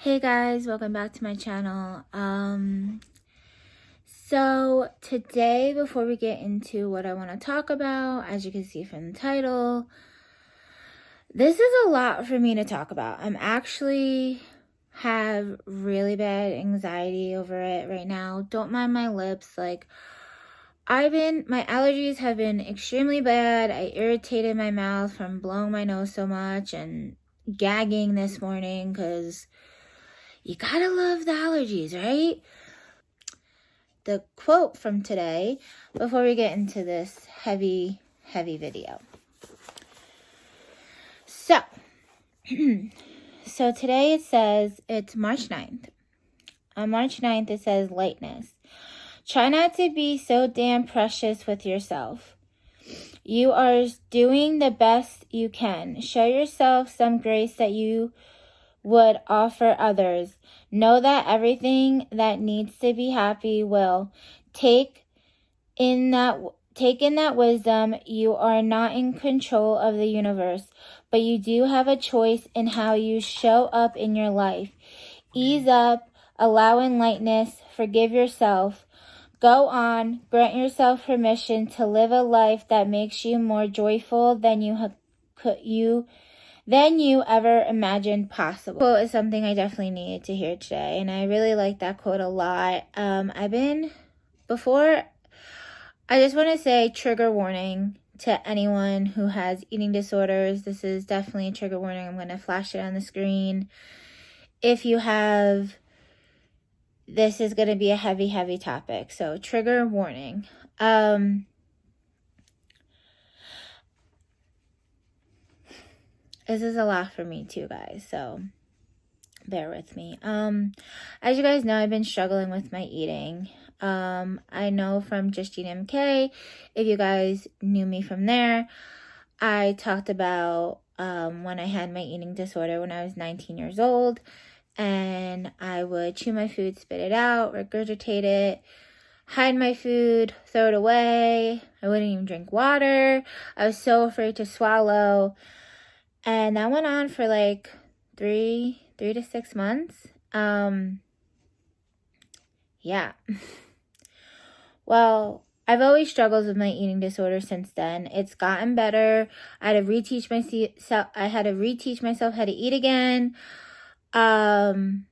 Hey guys, welcome back to my channel. So today, before we get into what I want to talk about, as you can see from the title, this is a lot for me to talk about. I'm actually have really bad anxiety over it right now. Don't mind my lips. My allergies have been extremely bad. I irritated my mouth from blowing my nose so much and gagging this morning because you gotta love the allergies, right? The quote from today, before we get into this heavy video. So today it says, it's March 9th. On March 9th, it says lightness. Try not to be so damn precious with yourself. You are doing the best you can. Show yourself some grace that you would offer others. Know that everything that needs to be happy will. Take in that wisdom. You are not in control of the universe, but you do have a choice in how you show up in your life. Ease up, allow in lightness, forgive yourself. Go on, grant yourself permission to live a life that makes you more joyful than you ever imagined possible. Quote is something I definitely needed to hear today, and I really like that quote a lot. I just want to say trigger warning to anyone who has eating disorders. This is definitely a trigger warning. I'm going to flash it on the screen. If you have, this is going to be a heavy topic. So trigger warning. This is a lot for me too, guys, so bear with me. As you guys know, I've been struggling with my eating. I know from Just Eat MK, if you guys knew me from there, I talked about when I had my eating disorder when I was 19 years old, and I would chew my food, spit it out, regurgitate it, hide my food, throw it away. I wouldn't even drink water. I was so afraid to swallow. And that went on for like 3 to 6 months. Yeah. Well, I've always struggled with my eating disorder since then. It's gotten better. I had to reteach myself how to eat again. And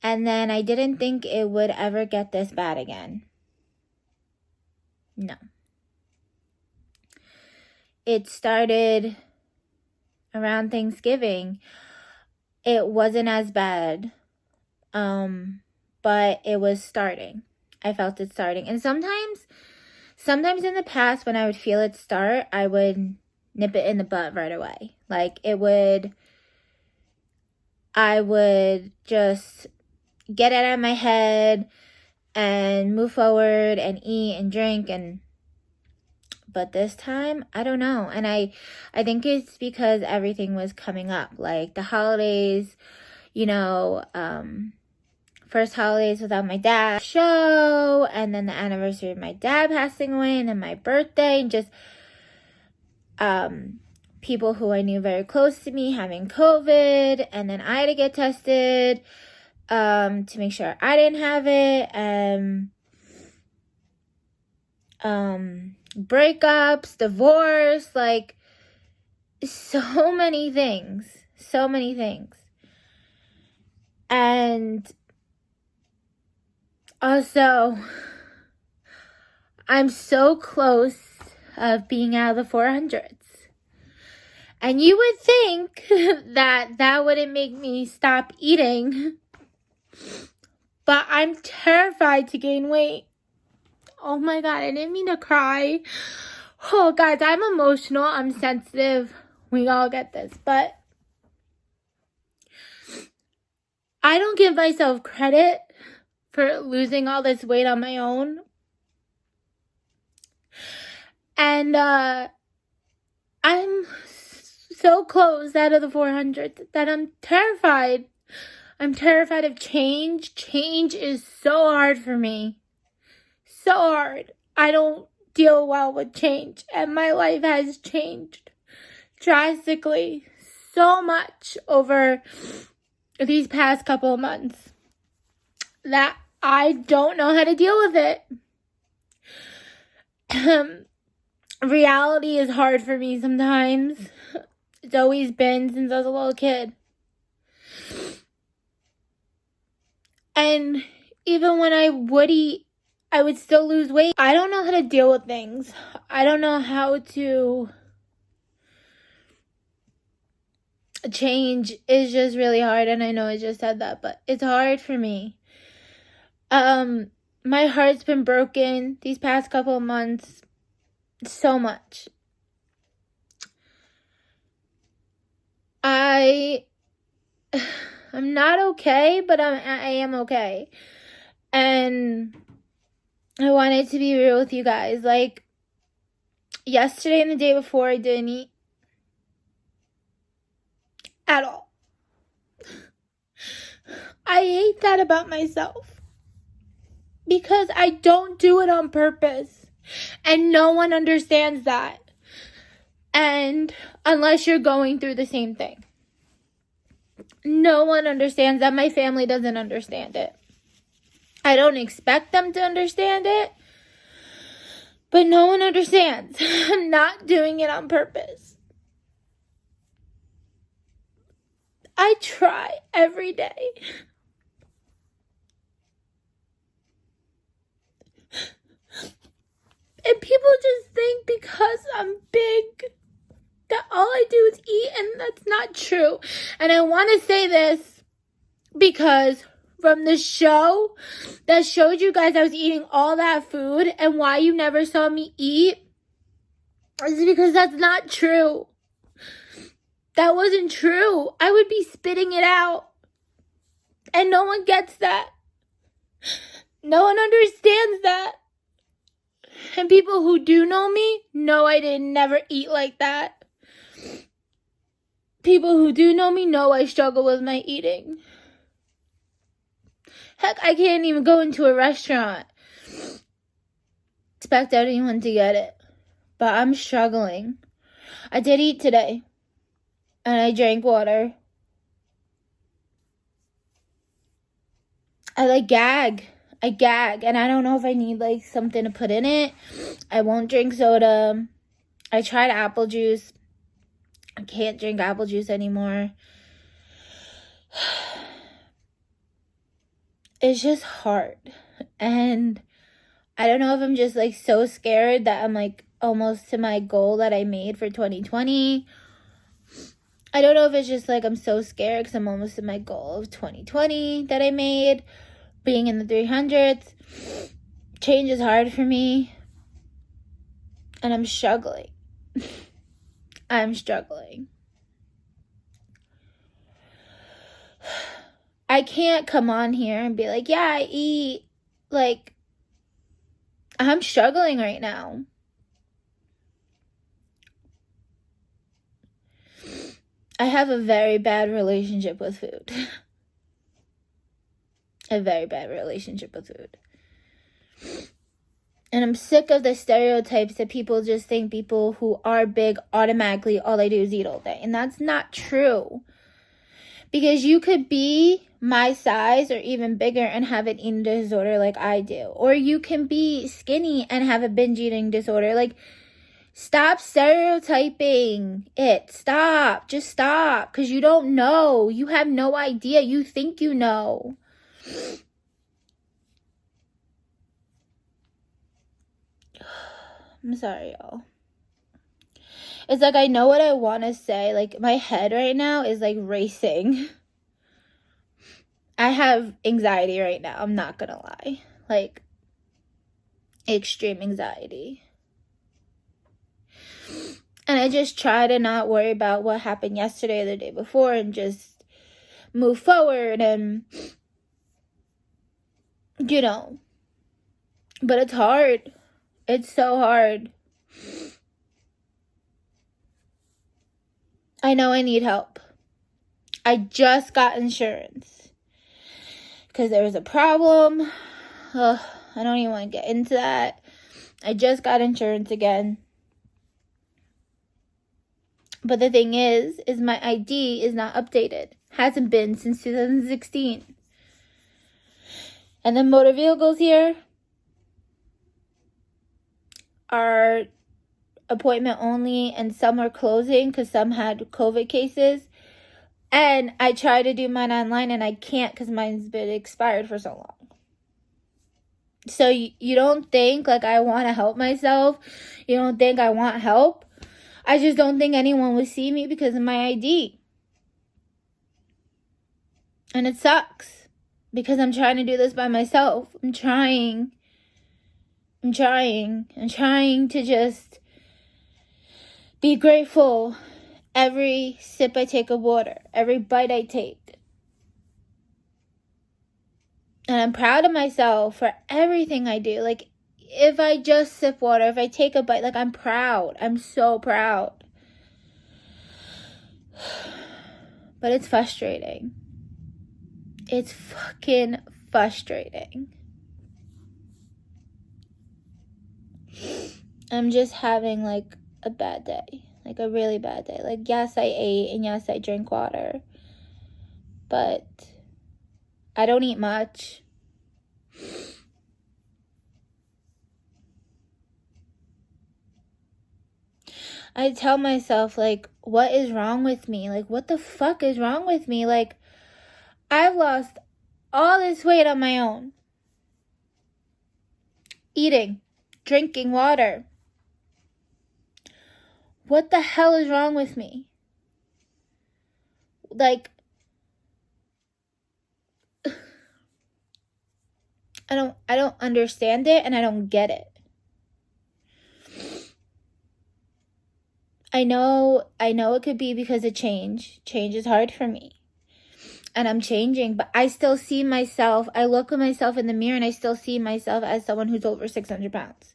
then I didn't think it would ever get this bad again. No. It started around Thanksgiving. It wasn't as bad, but it was starting. I felt it starting. And sometimes in the past, when I would feel it start, I would nip it in the bud right away. I would just get it out of my head and move forward and eat and drink. But this time, I don't know. And I think it's because everything was coming up. Like the holidays, first holidays without my dad show, and then the anniversary of my dad passing away, and then my birthday, and just people who I knew very close to me having COVID, and then I had to get tested to make sure I didn't have it. Breakups, divorce, like so many things. And also, I'm so close of being out of the 400s. And you would think that wouldn't make me stop eating. But I'm terrified to gain weight. Oh my God, I didn't mean to cry. Oh, guys, I'm emotional. I'm sensitive. We all get this. But I don't give myself credit for losing all this weight on my own. And I'm so close out of the 400 that I'm terrified. I'm terrified of change. Change is so hard for me. So hard. I don't deal well with change, and my life has changed drastically, so much over these past couple of months that I don't know how to deal with it. Reality is hard for me sometimes. It's always been since I was a little kid. And even when I would eat, I would still lose weight. I don't know how to deal with things. I don't know how to change. Is just really hard, and I know I just said that, but it's hard for me. My heart's been broken these past couple of months so much. I'm not okay, but I am okay. And I wanted to be real with you guys. Like, yesterday and the day before, I didn't eat at all. I hate that about myself. Because I don't do it on purpose. And no one understands that. And unless you're going through the same thing. No one understands that. My family doesn't understand it. I don't expect them to understand it. But no one understands. I'm not doing it on purpose. I try every day. And people just think because I'm big that all I do is eat, and that's not true. And I want to say this because from the show that showed you guys I was eating all that food and why you never saw me eat is because that's not true. That wasn't true. I would be spitting it out. And no one gets that. No one understands that. And people who do know me know I didn't never eat like that. People who do know me know I struggle with my eating. Heck, I can't even go into a restaurant. Expect anyone to get it. But I'm struggling. I did eat today. And I drank water. I gag. I gag. And I don't know if I need something to put in it. I won't drink soda. I tried apple juice. I can't drink apple juice anymore. It's just hard. And I don't know if I'm just so scared that I'm almost to my goal that I made for 2020. I don't know if it's just I'm so scared because I'm almost to my goal of 2020 that I made. Being in the 300s. Change is hard for me. And I'm struggling. I'm struggling. I can't come on here and be yeah, I eat. I'm struggling right now. I have a very bad relationship with food. A very bad relationship with food. And I'm sick of the stereotypes that people just think people who are big automatically all they do is eat all day. And that's not true. Because you could be my size or even bigger and have an eating disorder like I do. Or you can be skinny and have a binge eating disorder. Stop stereotyping it. Stop. Just stop. Because you don't know. You have no idea. You think you know. I'm sorry, y'all. It's I know what I want to say. My head right now is racing. I have anxiety right now. I'm not gonna lie. Extreme anxiety. And I just try to not worry about what happened yesterday or the day before and just move forward and, but it's hard. It's so hard. I know I need help. I just got insurance. Because there was a problem. I don't even want to get into that. I just got insurance again. But the thing is my ID is not updated. Hasn't been since 2016. And the motor vehicles here are appointment only, and some are closing because some had COVID cases. And I try to do mine online and I can't because mine's been expired for so long. So you don't think like I want to help myself? You don't think I want help? I just don't think anyone would see me because of my ID. And it sucks because I'm trying to do this by myself. I'm trying to just be grateful every sip I take of water, every bite I take. And I'm proud of myself for everything I do. Like, if I just sip water, if I take a bite, like, I'm proud. I'm so proud. But it's frustrating. It's fucking frustrating. I'm just having, like, a bad day. Like, a really bad day. Like, yes, I ate and yes, I drink water. But I don't eat much. I tell myself, like, what is wrong with me? Like, what the fuck is wrong with me? Like, I've lost all this weight on my own. Eating, drinking water. What the hell is wrong with me? Like, I don't understand it and I don't get it. I know it could be because of change. Change is hard for me. And I'm changing, but I still see myself. I look at myself in the mirror and I still see myself as someone who's over 600 pounds.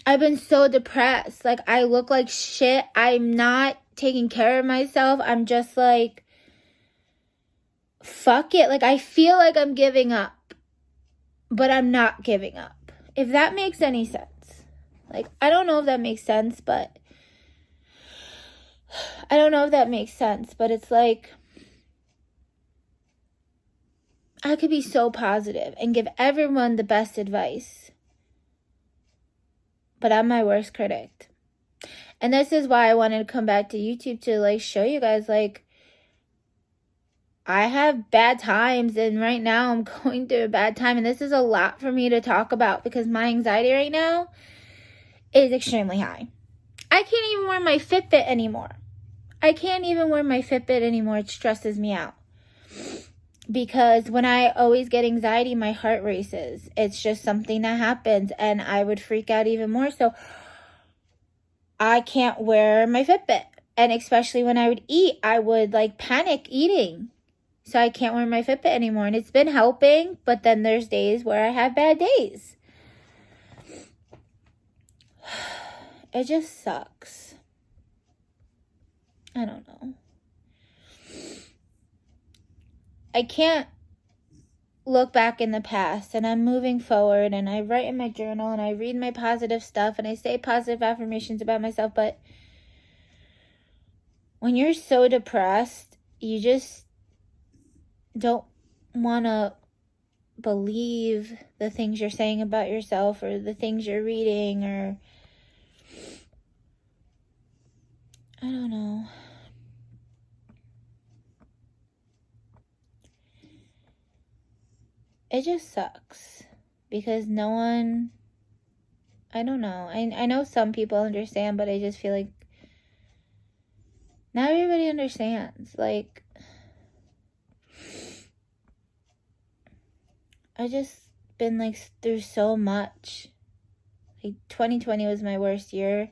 I've been so depressed. Like, I look like shit. I'm not taking care of myself. I'm just like, fuck it. Like, I feel like I'm giving up, but I'm not giving up. If that makes any sense. Like, I don't know if that makes sense, but it's like, I could be so positive and give everyone the best advice, but I'm my worst critic. And this is why I wanted to come back to YouTube to, like, show you guys, like, I have bad times, and right now I'm going through a bad time, and this is a lot for me to talk about because my anxiety right now is extremely high. I can't even wear my Fitbit anymore. It stresses me out. Because when I always get anxiety, my heart races. It's just something that happens, and I would freak out even more. So I can't wear my Fitbit. And especially when I would eat, I would, like, panic eating. So I can't wear my Fitbit anymore. And it's been helping, but then there's days where I have bad days. It just sucks. I don't know. I can't look back in the past, and I'm moving forward, and I write in my journal, and I read my positive stuff, and I say positive affirmations about myself, but when you're so depressed, you just don't want to believe the things you're saying about yourself or the things you're reading, or I don't know. It just sucks because no one, I don't know. I know some people understand, but I just feel like not everybody understands. Like, I just been, like, through so much. Like, 2020 was my worst year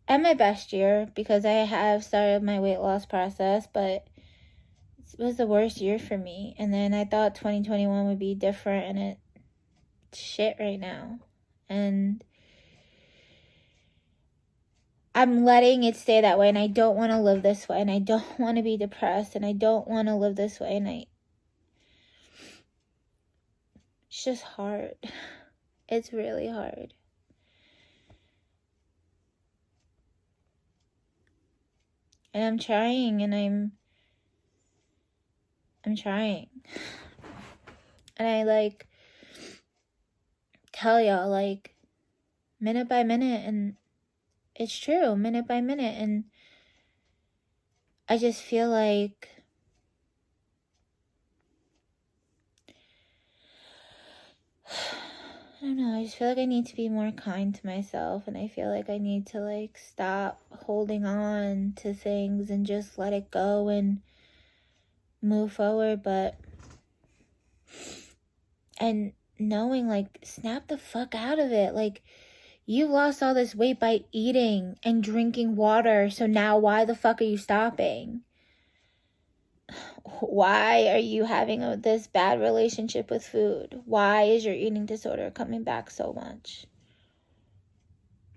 and my best year because I have started my weight loss process, but it was the worst year for me. And then I thought 2021 would be different, and it's shit right now. And I'm letting it stay that way, and I don't want to live this way, and I don't want to be depressed, and I don't want to live this way, and it's just hard. It's really hard. And I'm trying, and I'm trying. And I, like, tell y'all, like, minute by minute, and it's true, minute by minute, and I just feel like I don't know, I just feel like I need to be more kind to myself, and I feel like I need to, like, stop holding on to things and just let it go and move forward. But and knowing, like, snap the fuck out of it. Like, you lost all this weight by eating and drinking water, so now why the fuck are you stopping? Why are you having this bad relationship with food? Why is your eating disorder coming back so much?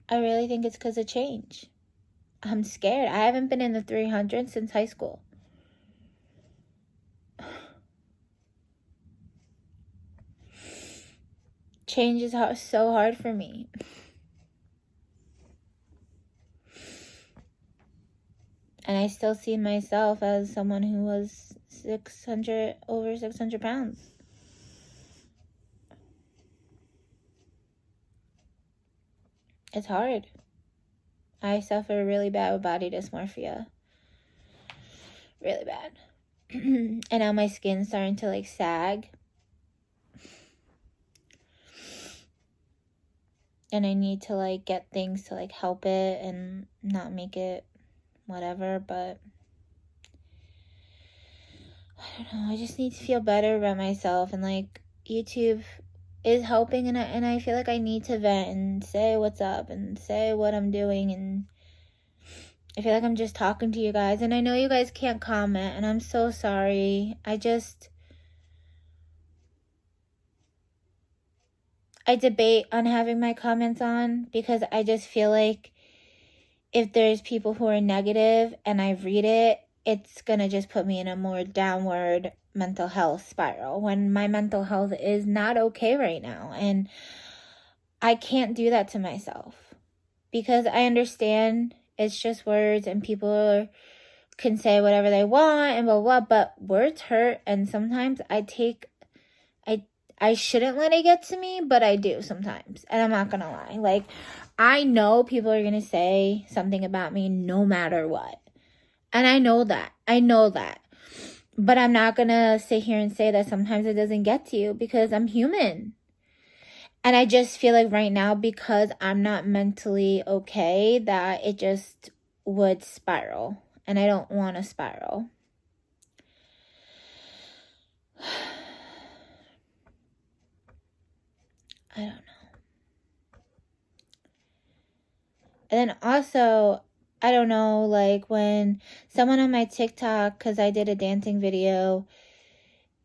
I really think it's because of change. I'm scared. I haven't been in the 300s since high school. Change is so hard for me. And I still see myself as someone who was over 600 pounds. It's hard. I suffer really bad with body dysmorphia. Really bad. And now my skin's starting to, like, sag. And I need to, like, get things to, like, help it and not make it whatever. But I don't know. I just need to feel better about myself. And, like, YouTube is helping, and I feel like I need to vent and say what's up and say what I'm doing, and I feel like I'm just talking to you guys, and I know you guys can't comment, and I'm so sorry. I debate on having my comments on, because I just feel like if there's people who are negative and I read it, it's gonna just put me in a more downward mental health spiral, when my mental health is not okay right now. And I can't do that to myself, because I understand it's just words and people can say whatever they want and blah, blah, blah, but words hurt, and sometimes I shouldn't let it get to me, but I do sometimes, and I'm not gonna lie. Like, I know people are gonna say something about me no matter what, and I know that, but I'm not gonna sit here and say that sometimes it doesn't get to you, because I'm human. And I just feel like right now, because I'm not mentally okay, that it just would spiral. And I don't want to spiral. I don't know. And then also, I don't know, like, when someone on my TikTok, because I did a dancing video,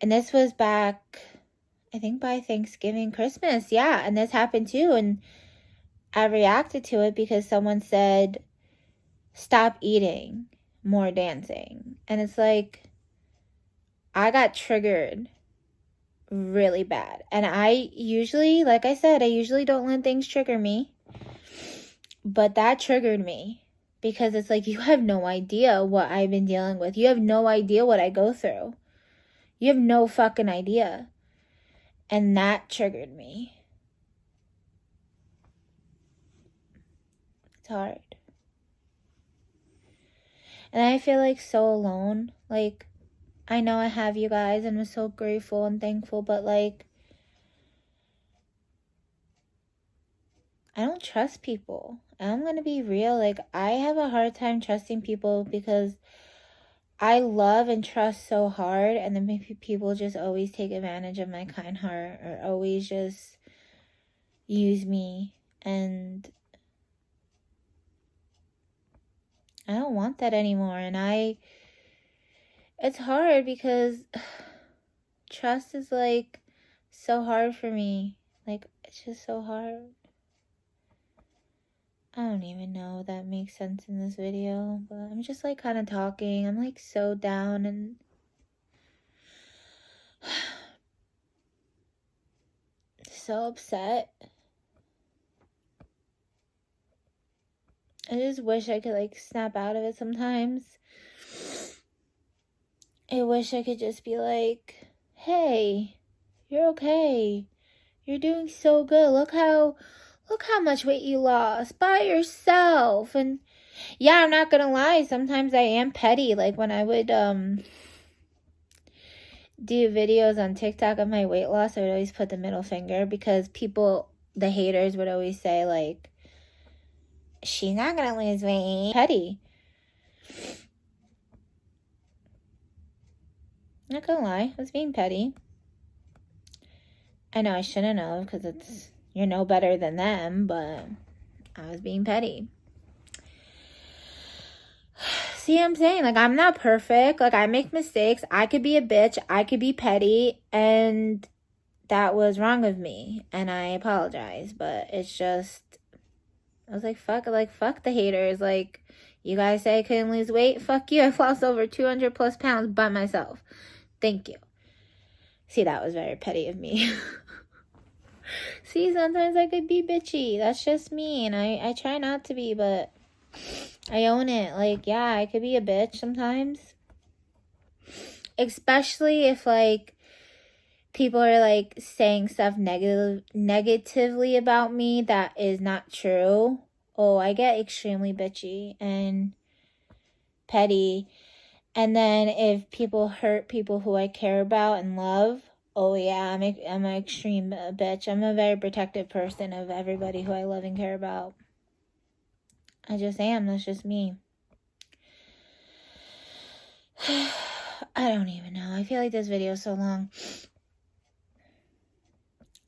and this was back, I think, by Thanksgiving, Christmas. Yeah, and this happened too. And I reacted to it because someone said, stop eating, more dancing. And it's like, I got triggered really bad. And I usually, like I said, I usually don't let things trigger me. But that triggered me, because it's like, you have no idea what I've been dealing with. You have no idea what I go through. You have no fucking idea. And that triggered me. It's hard. And I feel like so alone. Like, I know I have you guys, and I'm so grateful and thankful, but, like, I don't trust people. I'm gonna be real. Like, I have a hard time trusting people, because I love and trust so hard, and then maybe people just always take advantage of my kind heart, or always just use me. And I don't want that anymore. And it's hard, because trust is, like, so hard for me. Like, it's just so hard. I don't even know if that makes sense in this video, but I'm just, like, kind of talking. I'm, like, so down and so upset. I just wish I could, like, snap out of it sometimes. I wish I could just be like, hey, you're okay. You're doing so good. Look how much weight you lost by yourself. And yeah, I'm not gonna lie, sometimes I am petty. Like when I would do videos on TikTok of my weight loss, I would always put the middle finger because people, the haters, would always say like, she's not gonna lose weight. Petty. Not gonna lie, I was being petty. I know I shouldn't have because you're no better than them, but I was being petty. See, I'm saying, like, I'm not perfect. Like, I make mistakes. I could be a bitch. I could be petty. And that was wrong of me. And I apologize. But it's just, I was like, fuck the haters. Like, you guys say I couldn't lose weight? Fuck you. I've lost over 200 plus pounds by myself. Thank you. See, that was very petty of me. See, sometimes I could be bitchy. That's just me. And I try not to be, but I own it. Like, yeah, I could be a bitch sometimes. Especially if, like, people are, like, saying stuff negatively about me that is not true. Oh, I get extremely bitchy and petty. And then if people hurt people who I care about and love, oh yeah, I'm an extreme bitch. I'm a very protective person of everybody who I love and care about. I just am. That's just me. I don't even know. I feel like this video is so long.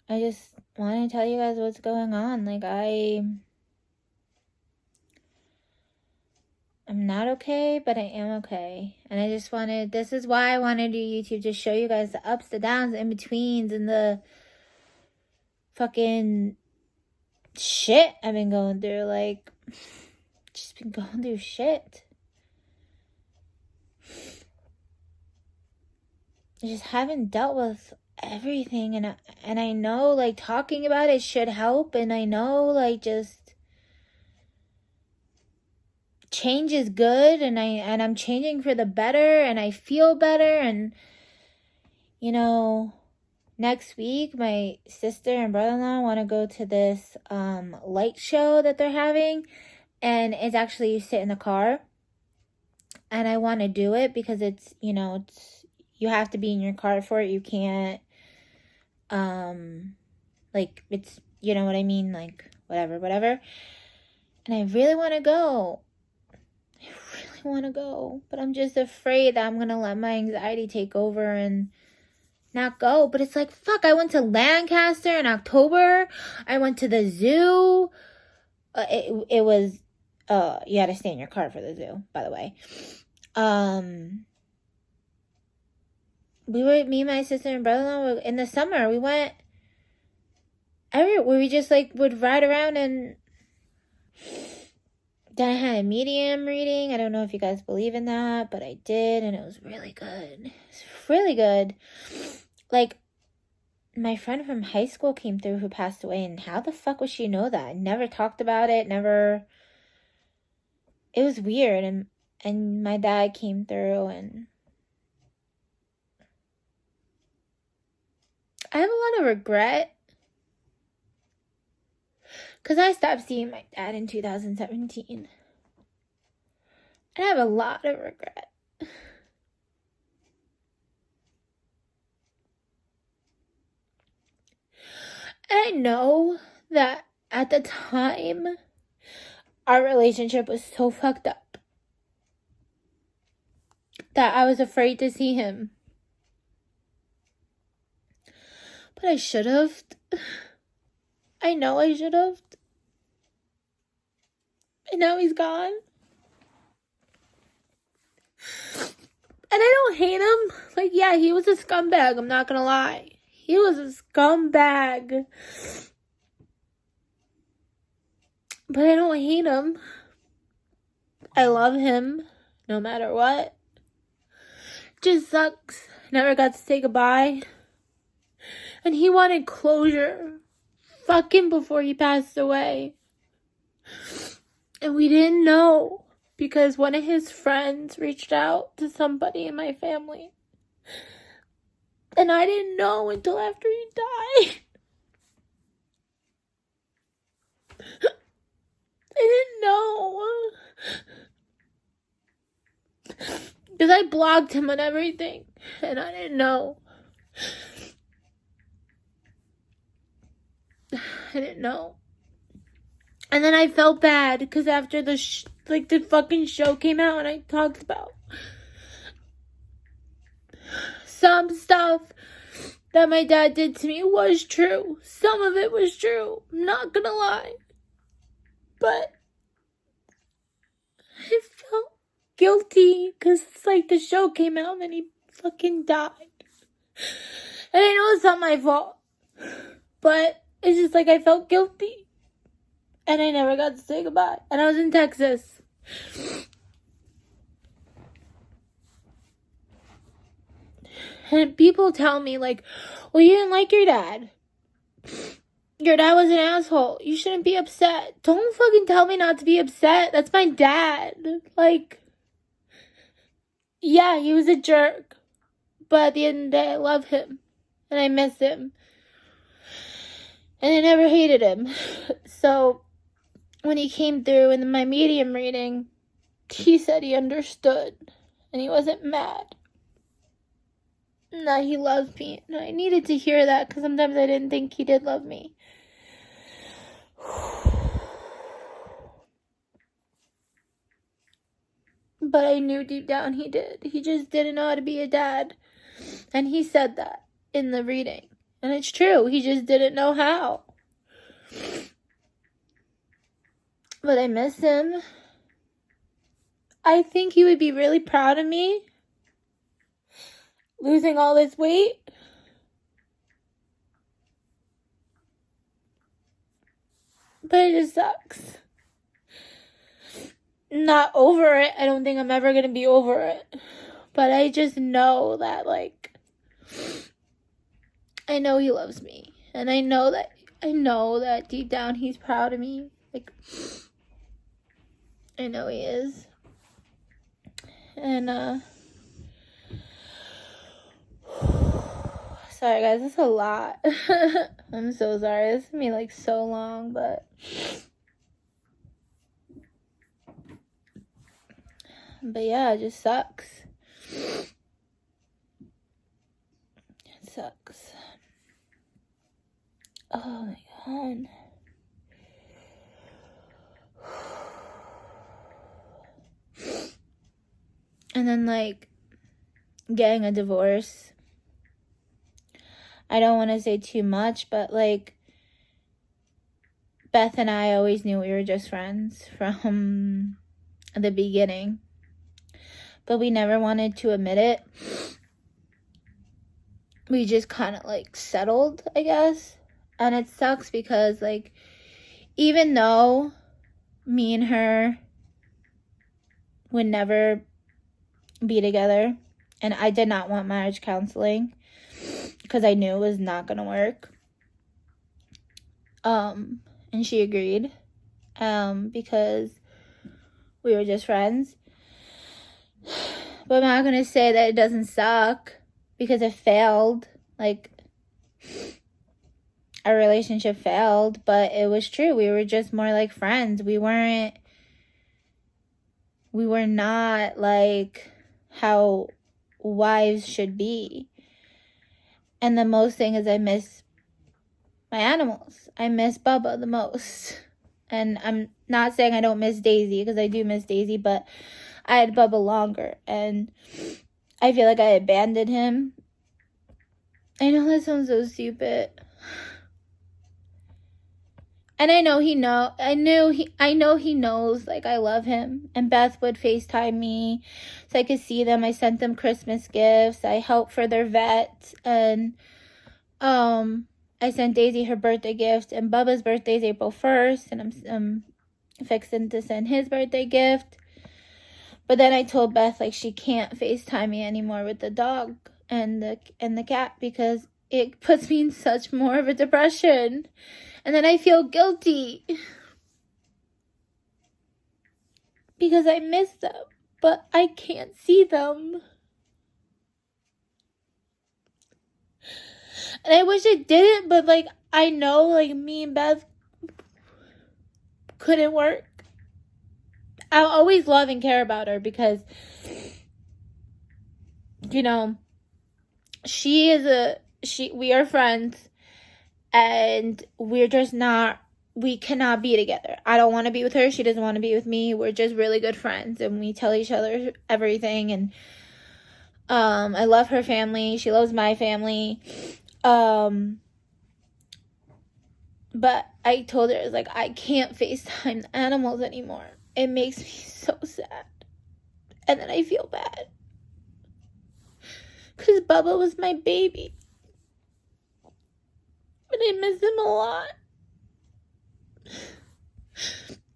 I just want to tell you guys what's going on. Like, I'm not okay, but I am okay. And I just wanted, this is why I wanted to do YouTube, to show you guys the ups, the downs, the in-betweens, and the fucking shit I've been going through. Like, just been going through shit. I just haven't dealt with everything, and I know, like, talking about it should help, and I know, like, just change is good, and I'm changing for the better, and I feel better. And you know, next week my sister and brother-in-law want to go to this light show that they're having, and it's actually, you sit in the car, and I want to do it because it's, you know, it's, you have to be in your car for it. You can't like, it's, you know what I mean, like, whatever. And I really want to go. But I'm just afraid that I'm gonna let my anxiety take over and not go. But it's like, fuck, I went to Lancaster in October. I went to the zoo. It was, you had to stay in your car for the zoo, by the way. Me and my sister and brother-in-law, in the summer, we went everywhere. We just, like, would ride around. And then I had a medium reading. I don't know if you guys believe in that, but I did, and it was really good. It's really good. Like, my friend from high school came through who passed away, and how the fuck would she know that? I never talked about it, never. It was weird, and my dad came through, and I have a lot of regret, because I stopped seeing my dad in 2017. And I have a lot of regret. And I know that at the time, our relationship was so fucked up that I was afraid to see him. But I should have. I know I should have. And now he's gone. And I don't hate him. Like, yeah, he was a scumbag. I'm not gonna lie. He was a scumbag. But I don't hate him. I love him no matter what. Just sucks. Never got to say goodbye. And he wanted closure fucking before he passed away. And we didn't know because one of his friends reached out to somebody in my family. And I didn't know until after he died. I didn't know. Because I blocked him on everything. And I didn't know. I didn't know. And then I felt bad because after the fucking show came out and I talked about some stuff that my dad did to me was true. Some of it was true. I'm not gonna lie. But I felt guilty because it's like the show came out and then he fucking died. And I know it's not my fault. But it's just like I felt guilty. And I never got to say goodbye. And I was in Texas. And people tell me, like, well, you didn't like your dad. Your dad was an asshole. You shouldn't be upset. Don't fucking tell me not to be upset. That's my dad. Like, yeah, he was a jerk. But at the end of the day, I love him. And I miss him. And I never hated him. So, when he came through in my medium reading, he said he understood. And he wasn't mad. That he loved me. And I needed to hear that because sometimes I didn't think he did love me. But I knew deep down he did. He just didn't know how to be a dad. And he said that in the reading. And it's true. He just didn't know how. But I miss him. I think he would be really proud of me. Losing all this weight. But it just sucks. Not over it. I don't think I'm ever going to be over it. But I just know that, like, I know he loves me. And I know that deep down he's proud of me. Like, I know he is. And, sorry guys, it's a lot. I'm so sorry. This is me like so long, but yeah, it just sucks. It sucks. Oh my god. And then, like, getting a divorce. I don't want to say too much, but, like, Beth and I always knew we were just friends from the beginning. But we never wanted to admit it. We just kind of, like, settled, I guess. And it sucks because, like, even though me and her would never be together, and I did not want marriage counseling because I knew it was not gonna work, and she agreed, because we were just friends. But I'm not gonna say that it doesn't suck because it failed. Like, our relationship failed, but it was true. We were just more like friends. We were not like how wives should be. And the most thing is I miss my animals. I miss Bubba the most. And I'm not saying I don't miss Daisy, because I do miss Daisy, but I had Bubba longer, and I feel like I abandoned him. I know that sounds so stupid. And I know he knows, like, I love him. And Beth would FaceTime me so I could see them. I sent them Christmas gifts. I helped for their vet. And I sent Daisy her birthday gift. And Bubba's birthday is April 1st. And I'm fixing to send his birthday gift. But then I told Beth, like, she can't FaceTime me anymore with the dog and the cat because it puts me in such more of a depression. And then I feel guilty. because I miss them, but I can't see them. And I wish I didn't, but like I know like me and Beth couldn't work. I'll always love and care about her because, you know, we are friends, and we're just not, we cannot be together. I don't want to be with her. She doesn't want to be with me. We're just really good friends, and we tell each other everything. And I love her family. She loves my family. But I told her, I was like, I can't FaceTime the animals anymore. It makes me so sad. And then I feel bad. Because Bubba was my baby. But I miss him a lot.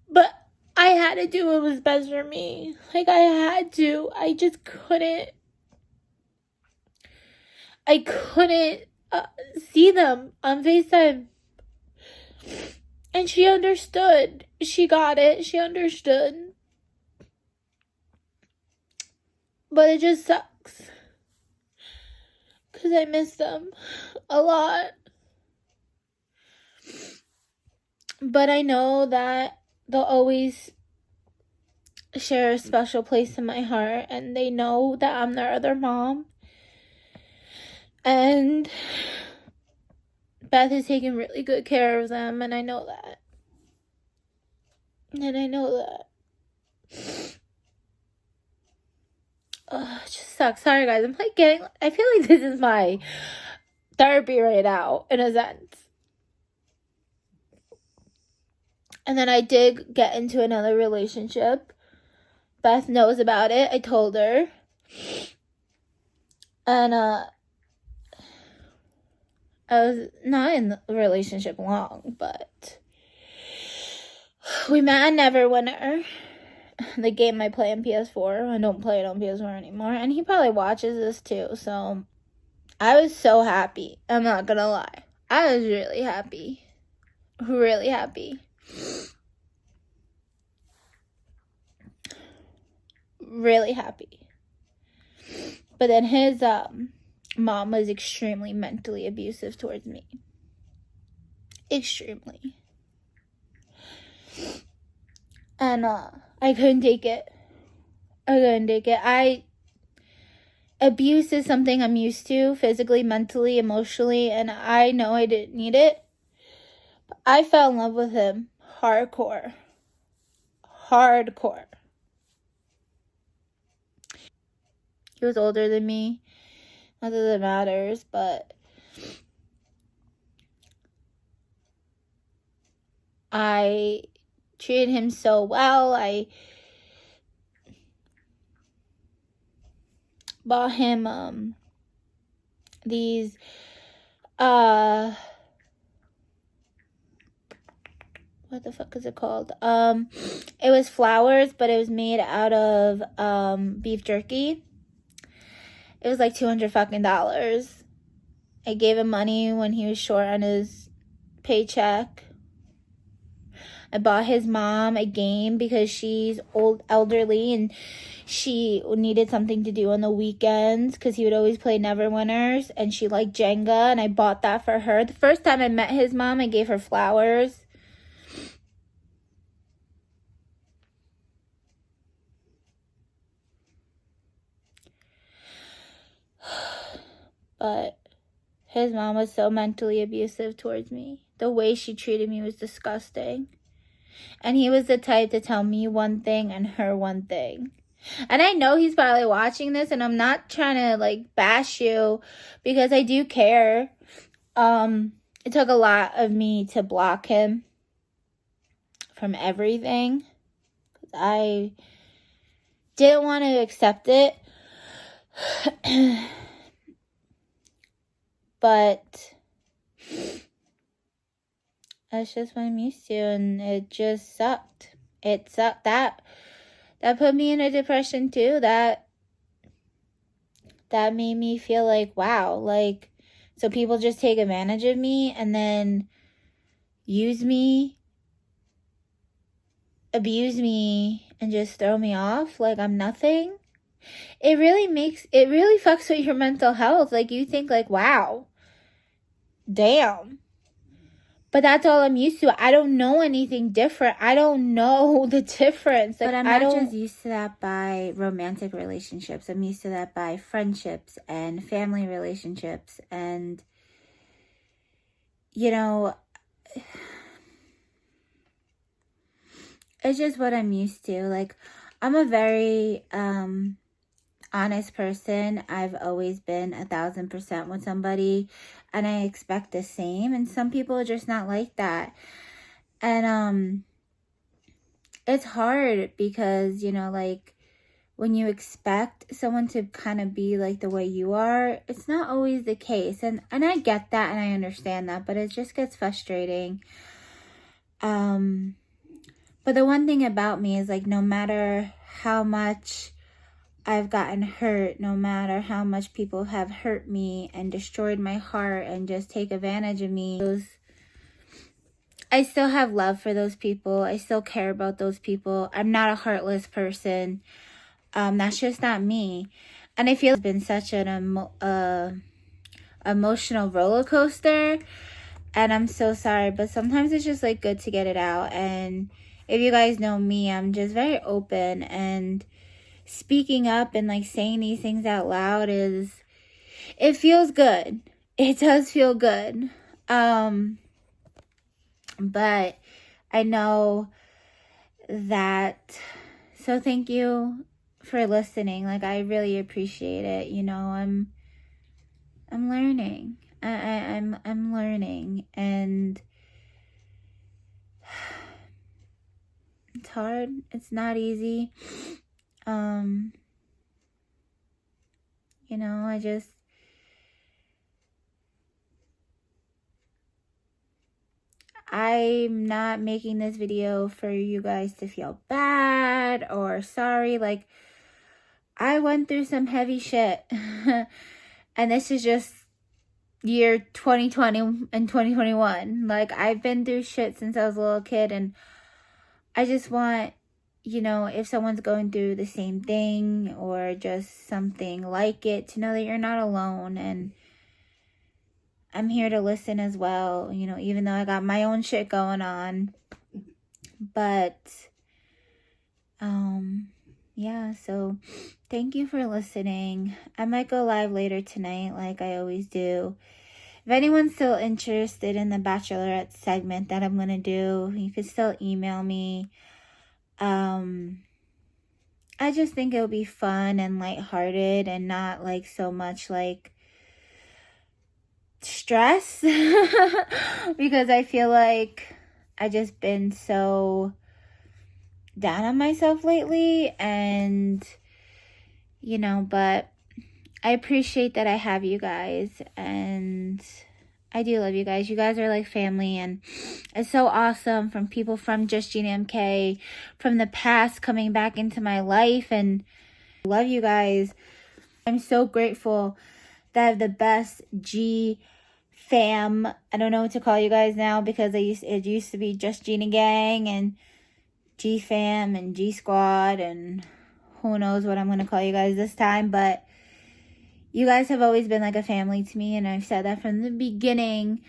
But I had to do what was best for me. Like, I had to. I just couldn't. I couldn't see them on FaceTime. And she understood. She got it. She understood. But it just sucks. Because I miss them a lot. But I know that they'll always share a special place in my heart. And they know that I'm their other mom. And Beth is taking really good care of them. And I know that. And I know that. It just sucks. Sorry, guys. I'm like I feel like this is my therapy right now, in a sense. And then I did get into another relationship. Beth knows about it. I told her. And I was not in the relationship long, but we met a Neverwinter, the game I play on PS4. I don't play it on PS4 anymore. And he probably watches this too, so I was so happy. I'm not gonna lie. I was really happy. Really happy. Really happy. But then his mom was extremely mentally abusive towards me. Extremely. And I couldn't take it. Abuse is something I'm used to, physically, mentally, emotionally, and I know I didn't need it. But I fell in love with him hardcore. He was older than me. Not that it matters, but I treated him so well. I bought him these what the fuck is it called? It was flowers, but it was made out of beef jerky. It was like $200 I gave him money when he was short on his paycheck. I bought his mom a game because she's elderly, and she needed something to do on the weekends because he would always play Neverwinters, and she liked Jenga, and I bought that for her. The first time I met his mom, I gave her flowers. But his mom was so mentally abusive towards me. The way she treated me was disgusting. And he was the type to tell me one thing and her one thing. And I know he's probably watching this, and I'm not trying to like bash you because I do care. It took a lot of me to block him from everything. I didn't want to accept it. But that's just what I'm used to, and it just sucked. It sucked. That put me in a depression too. That made me feel like, wow, like, so people just take advantage of me and then use me abuse me and just throw me off like I'm nothing, it really fucks with your mental health. Like, you think like, wow, damn. But that's all I'm used to. I don't know anything different. I don't know the difference. Like, but I'm not just used to that by romantic relationships. I'm used to that by friendships and family relationships. And, you know, it's just what I'm used to. Like, I'm a very honest person. I've always been 1,000% with somebody, and I expect the same. And some people are just not like that. And it's hard because, you know, like, when you expect someone to kind of be like the way you are, it's not always the case. And I get that and I understand that, but it just gets frustrating. But the one thing about me is, like, no matter how much I've gotten hurt, no matter how much people have hurt me and destroyed my heart and just take advantage of me, I still have love for those people. I still care about those people. I'm not a heartless person. That's just not me. And I feel it's been such an emotional roller coaster. And I'm so sorry, but sometimes it's just like good to get it out. And if you guys know me, I'm just very open, and speaking up and like saying these things out loud it feels good. It does feel good. But I know that, so thank you for listening. Like, I really appreciate it. You know, I'm learning. I'm learning, and it's hard. It's not easy. You know, I'm not making this video for you guys to feel bad or sorry. Like, I went through some heavy shit. And this is just year 2020 and 2021. Like, I've been through shit since I was a little kid, and I just want, you know, if someone's going through the same thing or just something like it, to know that you're not alone. And I'm here to listen as well, you know, even though I got my own shit going on. But yeah, so thank you for listening. I might go live later tonight like I always do. If anyone's still interested in the Bachelorette segment that I'm going to do, you can still email me. I just think it'll be fun and lighthearted and not like so much like stress because I feel like I just been so down on myself lately, and you know, but I appreciate that I have you guys, and I do love you guys. You guys are like family, and it's so awesome from people from Just Gina MK from the past coming back into my life, and I love you guys. I'm so grateful that I have the best G fam. I don't know what to call you guys now because it used to be Just Gina Gang and G fam and G squad, and who knows what I'm going to call you guys this time, but you guys have always been like a family to me, and I've said that from the beginning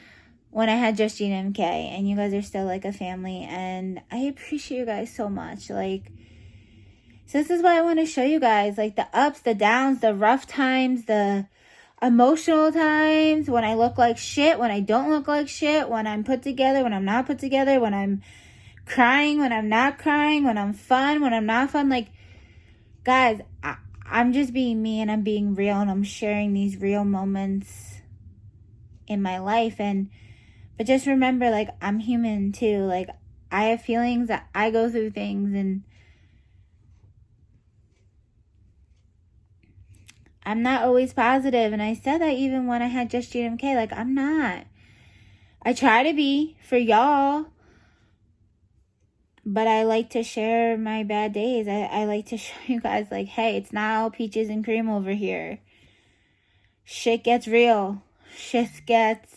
when I had Just Gina MK, and you guys are still like a family, and I appreciate you guys so much. Like, so this is why I want to show you guys, like, the ups, the downs, the rough times, the emotional times, when I look like shit, when I don't look like shit, when I'm put together, when I'm not put together, when I'm crying, when I'm not crying, when I'm fun, when I'm not fun. Like, guys, I'm just being me, and I'm being real, and I'm sharing these real moments in my life. But just remember, like, I'm human too. Like, I have feelings, that I go through things, and I'm not always positive. And I said that even when I had Just GMK, like, I'm not. I try to be for y'all, but I like to share my bad days. I like to show you guys, like, hey, it's not all peaches and cream over here. Shit gets real. Shit gets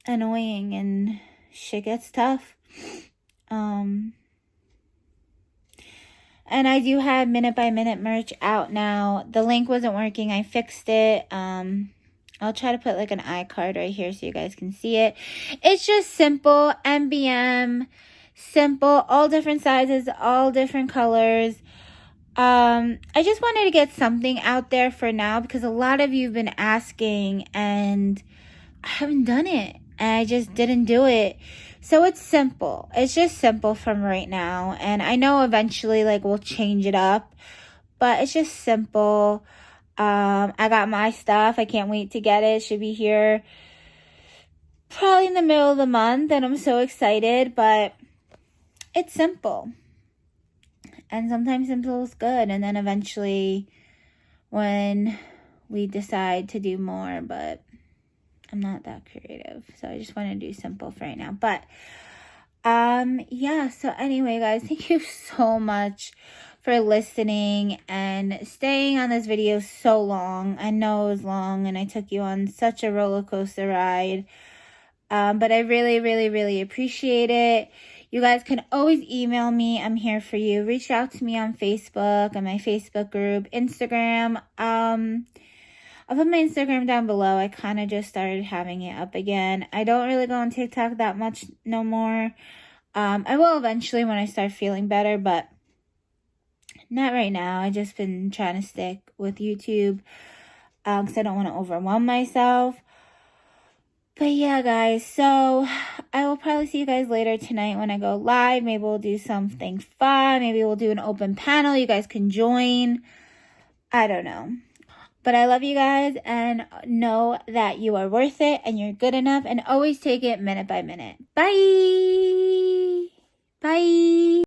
annoying, and shit gets tough. And I do have minute by minute merch out now. The link wasn't working. I fixed it. I'll try to put like an iCard right here so you guys can see it. It's just simple MBM, simple, all different sizes, all different colors. I just wanted to get something out there for now because a lot of you have been asking and I haven't done it. And I just didn't do it. So it's simple. It's just simple from right now. And I know eventually like we'll change it up. But it's just simple. I got my stuff. I can't wait to get it. It should be here probably in the middle of the month. And I'm so excited. But it's simple. And sometimes simple is good. And then eventually when we decide to do more. But I'm not that creative. So I just want to do simple for right now. But yeah. So anyway, guys, thank you so much for listening and staying on this video so long. I know it was long and I took you on such a roller coaster ride. But I really, really, really appreciate it. You guys can always email me. I'm here for you. Reach out to me on Facebook, on my Facebook group, Instagram. I'll put my Instagram down below. I kind of just started having it up again. I don't really go on TikTok that much no more. I will eventually when I start feeling better, but not right now. I just been trying to stick with YouTube because I don't want to overwhelm myself. But yeah, guys, so I will probably see you guys later tonight when I go live. Maybe we'll do something fun. Maybe we'll do an open panel. You guys can join. I don't know. But I love you guys and know that you are worth it and you're good enough and always take it minute by minute. Bye. Bye.